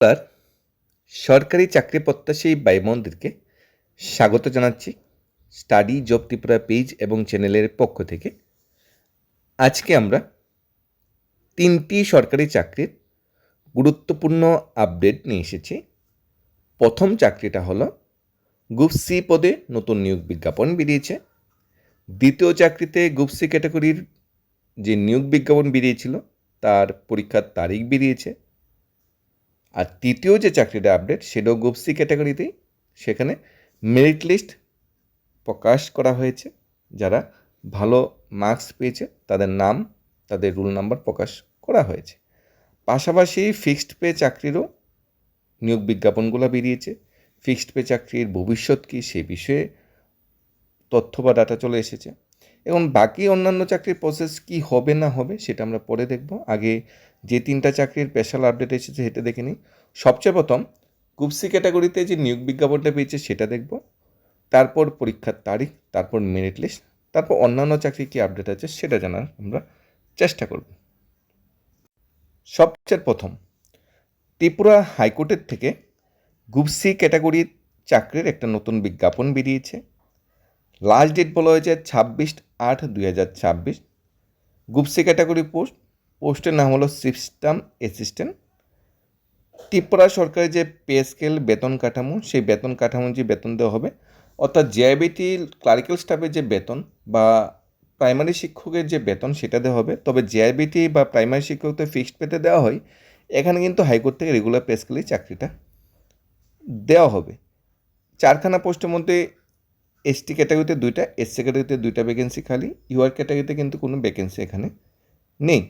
আর সরকারি চাকরি প্রত্যাশী ভাই বোনদেরকে স্বাগত জানাচ্ছি স্টাডি জব ত্রিপুরা পেজ এবং চ্যানেলের পক্ষ থেকে। আজকে আমরা 3টি সরকারি চাকরির গুরুত্বপূর্ণ আপডেট নিয়ে এসেছি। প্রথম চাকরিটা হলো গ্রুপ সি পদে নতুন নিয়োগ বিজ্ঞাপন বেরিয়েছে। দ্বিতীয় চাকরিতে গ্রুপ সি ক্যাটাগরির যে নিয়োগ বিজ্ঞাপন বেরিয়েছিল তার পরীক্ষার তারিখ বেরিয়েছে। আর তৃতীয় যে চাকরিটা আপডেট সেটাও গ্রুপ সি ক্যাটাগরিতেই, সেখানে মেরিট লিস্ট প্রকাশ করা হয়েছে। যারা ভালো মার্কস পেয়েছে তাদের নাম, তাদের রোল নাম্বার প্রকাশ করা হয়েছে। পাশাপাশি ফিক্সড পে চাকরিরও নিয়োগ বিজ্ঞাপনগুলো বেরিয়েছে। ফিক্সড পে চাকরির ভবিষ্যৎ কী সে বিষয়ে তথ্য বা ডাটা চলে এসেছে। এবং বাকি অন্যান্য চাকরির প্রসেস কি হবে না হবে সেটা আমরা পরে দেখব। আগে যে 3টা চাকরির স্পেশাল আপডেট এসেছে সেটা দেখে নিই। সবচেয়ে প্রথম গ্রুপ সি ক্যাটাগরিতে যে নিয়োগ বিজ্ঞাপনটা পেয়েছে সেটা দেখব, তারপর পরীক্ষার তারিখ, তারপর মেরিট লিস্ট, তারপর অন্যান্য চাকরি কী আপডেট আছে সেটা জানার আমরা চেষ্টা করব। সবচেয়ে প্রথম ত্রিপুরা হাইকোর্টের থেকে গ্রুপ সি ক্যাটাগরির চাকরির একটা নতুন বিজ্ঞাপন বেরিয়েছে। লাস্ট ডেট বলা হয়েছে 26/8/2026। গ্রুপ সি ক্যাটাগরি পোস্টের নাম হলো সিস্টেম অ্যাসিস্ট্যান্ট। ত্রিপুরা সরকারের যে পে স্কেল বেতন কাঠামো, সেই বেতন কাঠামো যে বেতন দেওয়া হবে, অর্থাৎ জেআইবিটি ক্লারিক্যাল স্টাফের যে বেতন বা প্রাইমারি শিক্ষকের যে বেতন সেটা দেওয়া হবে। তবে জেআইবিটি বা প্রাইমারি শিক্ষকদের ফিক্সড পেতে দেওয়া হয়, এখানে কিন্তু হাইকোর্ট থেকে রেগুলার পে স্কেলেই চাকরিটা দেওয়া হবে। 4খানা পোস্টের মধ্যে এসটি ক্যাটাগরিতে 2টা, এসসি ক্যাটাগরিতে 2টা ভ্যাকেন্সি খালি, ইউআর ক্যাটাগরিতে কিন্তু কোনো ভ্যাকেন্সি এখানে নেই।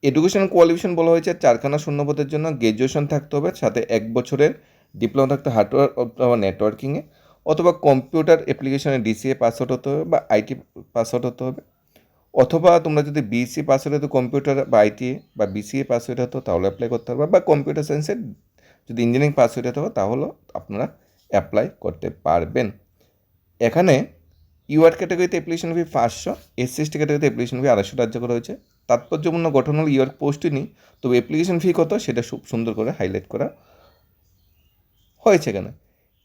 এডুকেশন কোয়ালিফিকেশন বলা হয়েছে 4খানা শূন্যপদের জন্য গ্র্যাজুয়েশন থাকতে হবে, সাথে 1 বছরের ডিপ্লোমা থাকতে হার্ডওয়্যার অথবা নেটওয়ার্কিংয়ে, অথবা কম্পিউটার অ্যাপ্লিকেশনে ডিসিএ পাস আউট হতে হবে বা আইটি পাস আউট হতে হবে, অথবা তোমরা যদি বিএসসি পাস আউট হতো কম্পিউটার বা আইটিএ বা বিসিএ পাস আউট হতো তাহলে অ্যাপ্লাই করতে পারবে, বা কম্পিউটার সায়েন্সের যদি ইঞ্জিনিয়ারিং পাস আউট হতে হবে তাহলেও আপনারা অ্যাপ্লাই করতে পারবেন। এখানে ইউআর ক্যাটাগরিতে অ্যাপ্লিকেশন ফি 500, এসসি এসটি ক্যাটাগরিতে অ্যাপ্লিকেশন ফি 250 ধার্য করা হয়েছে। তাৎপর্যপূর্ণ গঠন হল ইউআর পোস্টই নেই, তবে অ্যাপ্লিকেশন ফি কত সেটা খুব সুন্দর করে হাইলাইট করা হয়েছে। এখানে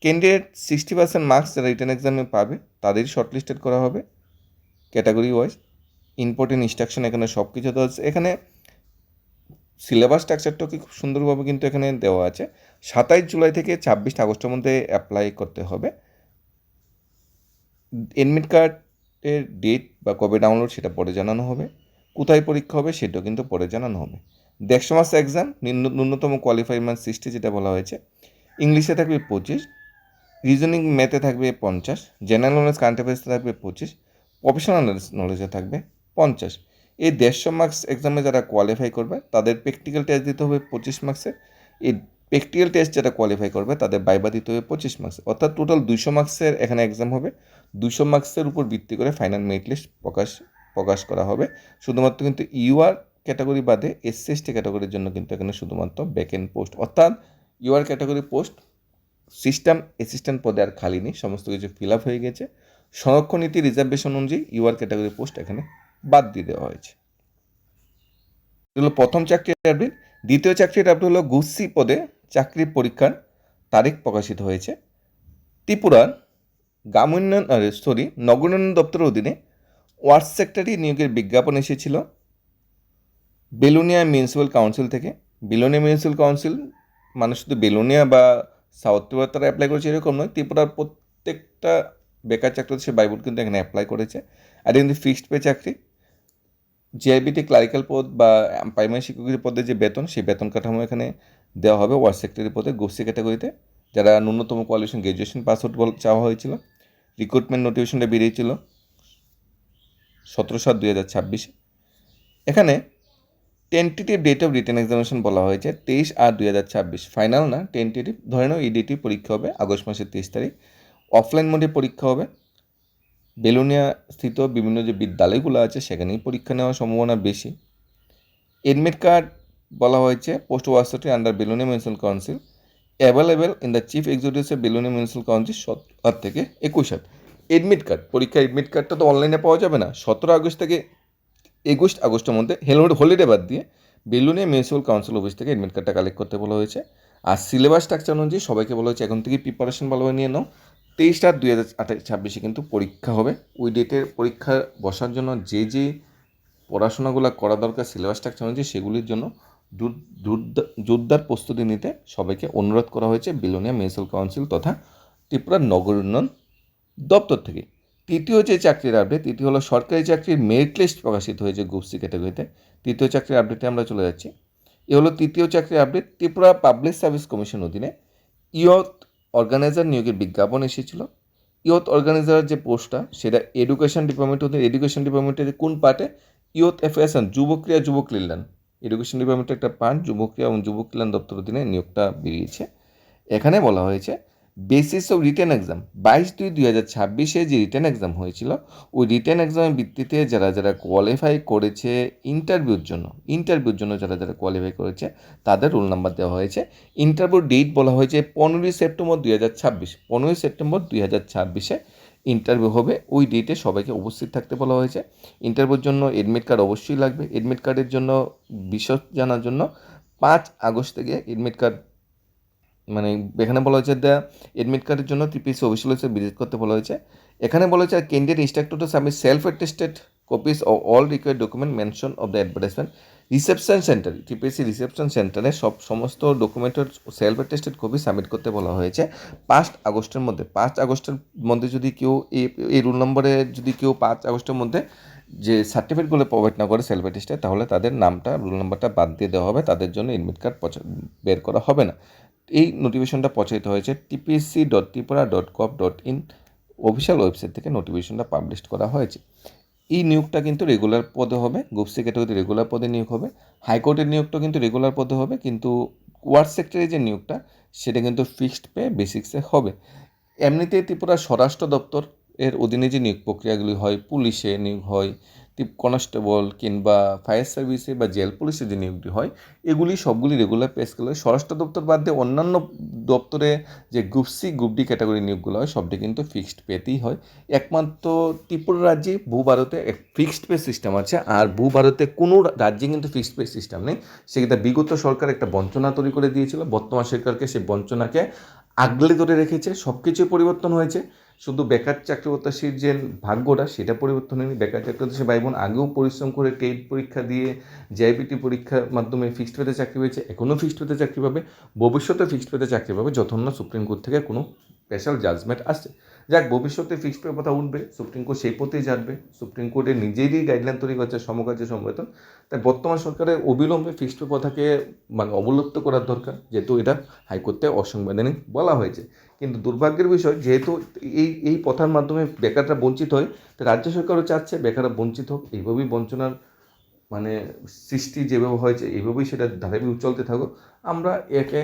ক্যান্ডিডেট 60% মার্কস যারা রিটেন এক্সামে পাবে তাদেরই শর্টলিস্টেড করা হবে ক্যাটাগরি ওয়াইজ। ইম্পর্টেন্ট ইনস্ট্রাকশন এখানে সব কিছু দেওয়া আছে। এখানে সিলেবাস স্ট্রাকচারটাও কি খুব সুন্দরভাবে কিন্তু এখানে দেওয়া আছে। 27 জুলাই থেকে 26 আগস্টের মধ্যে অ্যাপ্লাই করতে হবে। এডমিট কার্ডের ডেট বা কবে ডাউনলোড সেটা পরে জানানো হবে। কোথায় পরীক্ষা হবে সেটাও কিন্তু পরে জানানো হবে। 150 মার্কস এক্সাম, ন্যূনতম কোয়ালিফাই মার্কস 60 যেটা বলা হয়েছে। ইংলিশে থাকবে 25, রিজনিং ম্যাথে থাকবে 50, জেনারেল নলেজ কারেন্ট অ্যাফেয়ার্সে থাকবে 25, প্রফেশনাল নলেজে থাকবে 50। এই 150 মার্কস এক্সামে যারা কোয়ালিফাই করবে তাদের প্র্যাকটিক্যাল টেস্ট দিতে হবে 25 মার্কসের। এই প্র্যাকটিক্যাল টেস্ট যারা কোয়ালিফাই করবে তাদের ভাইভা দিতে হবে 25 মার্কস, অর্থাৎ টোটাল 200 মার্কসের এখানে এক্সাম হবে। 200 মার্কসের উপর ভিত্তি করে ফাইনাল মেরিট লিস্ট প্রকাশ করা হবে। শুধুমাত্র কিন্তু ইউআর ক্যাটাগরি বাদে এসসি এসটি ক্যাটাগরির জন্য কিন্তু এখানে শুধুমাত্র ভ্যাকেন্ট পোস্ট, অর্থাৎ UR category post system assistant পদে আর খালি নেই, সমস্ত কিছু ফিল আপ হয়ে গেছে। সংরক্ষণ নীতি রিজার্ভেশন অনুযায়ী ইউআর ক্যাটাগরি পোস্ট এখানে বাদ দিয়ে দেওয়া হয়েছে। এগুলো প্রথম চাকরির আপডেট। দ্বিতীয় চাকরির আপডেট হলো গ্রুপ সি পদে চাকরির পরীক্ষার তারিখ প্রকাশিত হয়েছে। ত্রিপুরার নগর উন্নয়ন দপ্তরের অধীনে ওয়ার্ড সেক্রেটারি নিয়োগের বিজ্ঞাপন এসেছিল বেলোনিয়া মিউনিসিপ্যাল কাউন্সিল থেকে। বেলোনিয়া মিউনিসিপ্যাল কাউন্সিল মানে শুধু বেলোনিয়া বা সাউথ ত্রিপুরা তারা অ্যাপ্লাই করেছে এরকম নয়, ত্রিপুরার প্রত্যেকটা বেকার চাকরি সে বাইবোর্ড কিন্তু এখানে অ্যাপ্লাই করেছে। আর কিন্তু ফিক্সড পে চাকরি, জিআইবিটি ক্লারিক্যাল পদ বা প্রাইমারি শিক্ষকের পদে যে বেতন সেই বেতন কাঠামো এখানে দেওয়া হবে ওয়ার্ড সেক্রেটারি পদে গ্রুপ সি ক্যাটাগরিতে। যারা ন্যূনতম কোয়ালিফিকেশন গ্র্যাজুয়েশন পাস আউট চাওয়া হয়েছিল। রিক্রুটমেন্ট নোটিফিকেশনটা বেরিয়েছিল 17/7/2026। এখানে tentative date of written examination বলা হয়েছে 23/8/2026। ফাইনাল না, টেন্টেটিভ ধরে নাও এই ডেটেই পরীক্ষা হবে, আগস্ট মাসের 23 তারিখ। অফলাইন মোডে পরীক্ষা হবে। বেলোনিয়া স্থিত বিভিন্ন যে বিদ্যালয়গুলো আছে সেখানেই পরীক্ষা নেওয়ার সম্ভাবনা বেশি। এডমিট কার্ড বলা হয়েছে পোস্ট ওয়ার্সিটি under Belonia municipal council available in the chief executive Belonia municipal council 7 থেকে 21। এডমিট কার্ড পরীক্ষার এডমিট কার্ডটা তো অনলাইনে পাওয়া যাবে না। 17 আগস্ট থেকে 21 আগস্টের মধ্যে হলিডে বাদ দিয়ে বেলুনিয়া মিউনিসিপ্যাল কাউন্সিল অফিস থেকে এডমিট কার্ডটা কালেক্ট করতে বলা হয়েছে। আর সিলেবাস স্ট্রাকচার অনুযায়ী সবাইকে বলা হচ্ছে এখন থেকে প্রিপারেশন ভালোভাবে নিয়ে নাও। 23/4/2026 কিন্তু পরীক্ষা হবে। ওই ডেটের পরীক্ষা বসার জন্য যে পড়াশোনাগুলো করা দরকার সিলেবাস স্ট্রাকচার অনুযায়ী সেগুলির জন্য জোরদার প্রস্তুতি নিতে সবাইকে অনুরোধ করা হয়েছে বিলোনিয়া মিউনিসিপ্যাল কাউন্সিল তথা ত্রিপুরা নগর উন্নয়ন দপ্তর থেকে। তৃতীয় যে চাকরির আপডেট, তৃতীয় হলো সরকারি চাকরির মেরিট লিস্ট প্রকাশিত হয়েছে গ্রুপ সি ক্যাটাগরিতে। তৃতীয় চাকরির আপডেটে আমরা চলে যাচ্ছি। এ হলো তৃতীয় চাকরির update. Tripura public service commission অধীনে ইয়থ অর্গানাইজার নিয়োগের বিজ্ঞাপন এসেছিল। ইয়থ অর্গানাইজার যে পোস্টটা সেটা এডুকেশন ডিপার্টমেন্ট অধীনে, এডুকেশন ডিপার্টমেন্টের কোন পার্টে, ইয়থ অ্যাফেয়ার্স অ্যান্ড যুবক্রিয়া যুব কল্যাণ, এডুকেশন ডিপার্টমেন্টের একটা পার্ট যুবক্রিয়া এবং যুব কল্যাণ দপ্তর অধীনে নিয়োগটা বেরিয়েছে। এখানে বলা হয়েছে বেসিস অফ রিটেন এক্সাম 22/2/2026 যে রিটেন এক্সাম হয়েছিল ওই রিটেন এক্সামের ভিত্তিতে যারা কোয়ালিফাই করেছে ইন্টারভিউর জন্য যারা কোয়ালিফাই করেছে তাদের রোল নাম্বার দেওয়া হয়েছে। ইন্টারভিউ ডেট বলা হয়েছে 15 সেপ্টেম্বর 2026। 15 সেপ্টেম্বর 2026 ইন্টারভিউ হবে। ওই ডেটে সবাইকে উপস্থিত থাকতে বলা হয়েছে। ইন্টারভিউর জন্য এডমিট কার্ড অবশ্যই লাগবে। এডমিট কার্ডের জন্য বিশদ জানার জন্য 5 আগস্ট থেকে এডমিট কার্ড মানে এখানে বলা হয়েছে এডমিট কার্ডের জন্য টিপিসি অফিসিয়াল ওয়েবসাইট ভিজিট করতে বলা হয়েছে। এখানে বলা হয়েছে candidate instructed to submit self attested copies of all required document mention of the advertisement reception centre, TPC reception সেন্টারে সমস্ত ডকুমেন্টের সেলফ অ্যাটেস্টেড কপি সাবমিট করতে বলা হয়েছে 5 আগস্টের মধ্যে। 5 আগস্টের মধ্যে যদি কেউ এই রুল নম্বরে যদি কেউ 5 আগস্টের মধ্যে যে সার্টিফিকেটগুলো প্রোভাইড না করে সেলফ অ্যাটেস্টে তাহলে তাদের নামটা রোল নাম্বারটা বাদ দিয়ে দেওয়া হবে, তাদের জন্য এডমিট কার্ড বের করা হবে না। এই নোটিফিকেশনটা প্রচারিত হয়েছে tpsc.tripura.gov.in অফিসিয়াল ওয়েবসাইট থেকে নোটিফিকেশনটা পাবলিশ করা হয়েছে। এই নিয়োগটা কিন্তু রেগুলার পদে হবে, গ্রুপ সি ক্যাটাগরিতে রেগুলার পদে নিয়োগ হবে। হাইকোর্টের নিয়োগটা কিন্তু রেগুলার পদে হবে, কিন্তু ওয়ার্ড সেক্টরে যে নিয়োগটা সেটা কিন্তু ফিক্সড পে বেসিক্সে হবে। এমনিতে ত্রিপুরা স্বরাষ্ট্র দপ্তর এর অধীনে যে নিয়োগ প্রক্রিয়াগুলি হয়, পুলিশে নিয়োগ হয়, কনস্টেবল কিংবা ফায়ার সার্ভিসে বা জেল পুলিশে যে নিয়োগটি হয় এগুলি সবগুলি রেগুলার পে স্কেল হয়। স্বরাষ্ট্র দপ্তর বাদ দিয়ে অন্যান্য দপ্তরে যে group C group D category নিয়োগগুলো হয় সবটি কিন্তু ফিক্সড পেতেই হয়। একমাত্র ত্রিপুরা রাজ্যে ভূভারতে ফিক্সড পে সিস্টেম আছে, আর ভূভারতে কোনো রাজ্যে কিন্তু ফিক্সড পে সিস্টেম নেই। সেক্ষেত্রে বিগত সরকার একটা বঞ্চনা তৈরি করে দিয়েছিল, বর্তমান সরকারকে সেই বঞ্চনাকে আগলে ধরে রেখেছে। সব কিছুই পরিবর্তন হয়েছে, শুধু বেকার চাকরি প্রত্যাশীর যে ভাগ্যটা সেটা পরিবর্তন হয়নি। বেকার চাকরি প্রত্যাশী ভাই বোন আগেও পরিশ্রম করে টেট পরীক্ষা দিয়ে জেআইপিটি পরীক্ষার মাধ্যমে ফিক্সড পেতে চাকরি পেয়েছে, এখনও ফিক্সড পেতে চাকরি পাবে, ভবিষ্যতে ফিক্সড পেতে চাকরি পাবে যতক্ষণ না সুপ্রিম কোর্ট থেকে কোনো স্পেশাল জাজমেন্ট আসছে। যাক, ভবিষ্যতে ফিক্সড পে কথা উঠবে, সুপ্রিম কোর্ট সেই পথেই যাবে। সুপ্রিম কোর্টের নিজেরই গাইডলাইন তৈরি করছে সমকাজে সমবেতন। তাই বর্তমান সরকারের অবিলম্বে ফিক্সড পে কথাকে অবলুপ্ত করার দরকার, যেহেতু এটা হাইকোর্টে অসাংবিধানিক বলা হয়েছে। কিন্তু দুর্ভাগ্যের বিষয়, যেহেতু এই প্রথার মাধ্যমে বেকাররা বঞ্চিত হয়, তো রাজ্য সরকারও চাচ্ছে বেকাররা বঞ্চিত হোক। এইভাবেই বঞ্চনার সৃষ্টি যেভাবে হয়েছে এইভাবেই সেটা ধারাবাহিক চলতে থাকুক। আমরা একে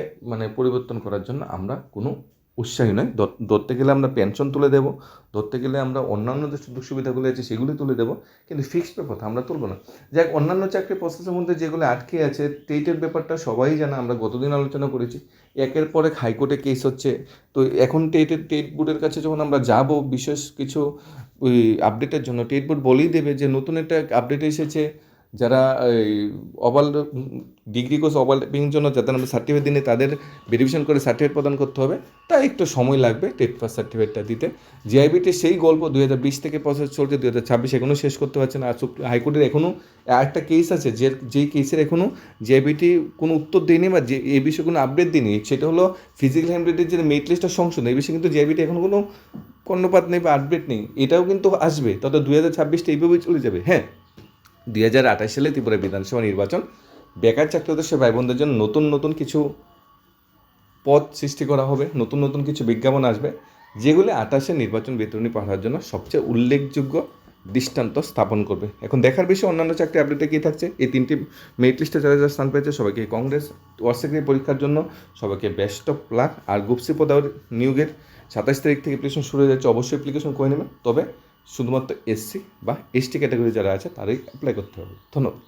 পরিবর্তন করার জন্য আমরা কোনো উৎসাহী নয়। ধরতে গেলে আমরা পেনশন তুলে দেবো, ধরতে গেলে আমরা অন্যান্য যে সুযোগ সুবিধাগুলো আছে সেগুলি তুলে দেবো, কিন্তু ফিক্সড পে কথা আমরা তুলব না। যাক, অন্যান্য চাকরি প্রসেসের মধ্যে যেগুলো আটকে আছে, টেটের ব্যাপারটা সবাই জানে, আমরা গতদিন আলোচনা করেছি। একের পর এক হাইকোর্টে কেস হচ্ছে। তো এখন টেট বোর্ডের কাছে যখন আমরা যাব বিশেষ কিছু ওই আপডেটের জন্য, টেট বোর্ড বলেই দেবে যে নতুন একটা আপডেট এসেছে, যারা ওভাল ডিগ্রি কোর্স ওভারল্যাপিংয়ের জন্য যাদের আমরা সার্টিফিকেট দিনে তাদের ভেরিফিকেশন করে সার্টিফিকেট প্রদান করতে হবে। তাই একটু সময় লাগবে টেট পাস সার্টিফিকেটটা দিতে। জিআইবিটির সেই গল্প 2020 থেকে প্রসেস চলছে, 2026 এখনও শেষ করতে পারছে না। আর হাইকোর্টের এখনও একটা কেস আছে যেই কেসের এখনও জিআইবিটি কোনো উত্তর দেয়নি বা যে এই বিষয়ে কোনো আপডেট দিইনি। সেটা হলো ফিজিক্যাল হ্যান্ডরাইটের যে মেরিট লিস্টটা সংশোধন, এই বিষয়ে কিন্তু জিআইবিটি এখনও কোনো কর্ণপাত নেই বা আপডেট নেই। এটাও কিন্তু আসবে, তত 2026টা এইভাবেই চলে যাবে। হ্যাঁ, 2028 সালে ত্রিপুরা বিধানসভা নির্বাচন, বেকার চাকরি প্রত্যাশী ভাই বোনদের জন্য নতুন নতুন কিছু পদ সৃষ্টি করা হবে, নতুন নতুন কিছু বিজ্ঞাপন আসবে, যেগুলি 28-এর নির্বাচন বিতরণী পাঠার জন্য সবচেয়ে উল্লেখযোগ্য দৃষ্টান্ত স্থাপন করবে। এখন দেখার বিষয় অন্যান্য চাকরি আপডেটে কী থাকছে। এই 3টি মেরিট লিস্টে যারা যারা স্থান পেয়েছে সবাইকে কংগ্রেস। ওয়ার্ড সেক্রেটারি পরীক্ষার জন্য সবাইকে বেস্ট অফ লাক। আর গ্রুপ সি পদ নিয়োগের 27 তারিখ থেকে অ্যাপ্লিকেশন শুরু হয়ে যাচ্ছে, অবশ্যই অ্যাপ্লিকেশন করে নেবেন। তবে শুধুমাত্র এসসি বা এসটি ক্যাটাগরি যারা আছে তারাই অ্যাপ্লাই করতে হবে। ধন্যবাদ।